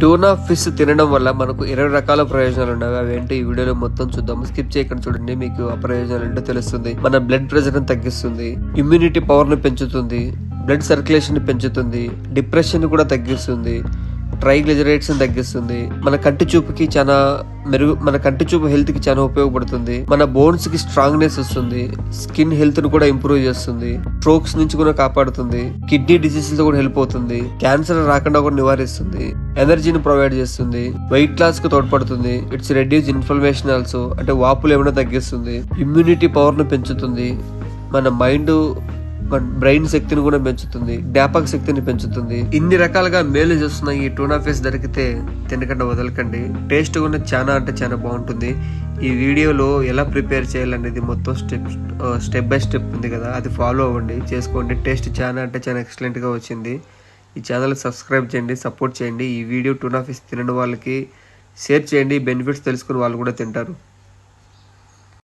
Tuna fish తినడం వల్ల మనకు 20 రకాల ప్రయోజనాలు ఉన్నాయి. అవేంటి ఈ వీడియోలో మొత్తం చూద్దాం. స్కిప్ చేయకుండా చూడండి, మీకు ఆ ప్రయోజనాలు ఏంటో తెలుస్తుంది. మన బ్లడ్ ప్రెషర్ ని తగ్గిస్తుంది, ఇమ్యూనిటీ పవర్ ని పెంచుతుంది, బ్లడ్ సర్క్యులేషన్ ని పెంచుతుంది, డిప్రెషన్ ని కూడా తగ్గిస్తుంది, ట్రైగ్లిజరైడ్స్ ని తగ్గిస్తుంది, మన కంటి చూపుకి చాలా మన కంటి చూపు హెల్త్ కి చాలా ఉపయోగపడుతుంది, మన బోన్స్ కి స్ట్రాంగ్నెస్ వస్తుంది, స్కిన్ హెల్త్ ని కూడా ఇంప్రూవ్ చేస్తుంది, స్ట్రోక్స్ నుంచి కూడా కాపాడుతుంది, కిడ్నీ డిసీజ్ తో కూడా హెల్ప్ అవుతుంది, క్యాన్సర్ రాకుండా కూడా నివారిస్తుంది, ఎనర్జీని ప్రొవైడ్ చేస్తుంది, వెయిట్ లాస్ కు తోడ్పడుతుంది, ఇట్స్ రెడ్యూస్ ఇన్ఫ్లమేషన్ ఆల్సో, అంటే వాపులు ఏమైనా తగ్గిస్తుంది, ఇమ్యూనిటీ పవర్ ను పెంచుతుంది, మన మైండ్ బ్రెయిన్ శక్తిని కూడా పెంచుతుంది, జ్ఞాపక శక్తిని పెంచుతుంది. ఇన్ని రకాలుగా మేలు చేస్తున్న ఈ టూనా ఫిష్ దొరికితే తినకుండా వదలకండి. టేస్ట్ కూడా చాలా అంటే చాలా బాగుంటుంది. ఈ వీడియోలో ఎలా ప్రిపేర్ చేయాలనేది మొత్తం స్టెప్ బై స్టెప్ ఉంది కదా, అది ఫాలో అవ్వండి, చేసుకోండి. టేస్ట్ చాలా అంటే చాలా ఎక్సలెంట్ గా వచ్చింది. ఈ ఛానల్ సబ్స్క్రైబ్ చేయండి, సపోర్ట్ చేయండి. ఈ వీడియో టూనా ఫిష్ తినని వాళ్ళకి షేర్ చేయండి, బెనిఫిట్స్ తెలుసుకుని వాళ్ళు కూడా తింటారు.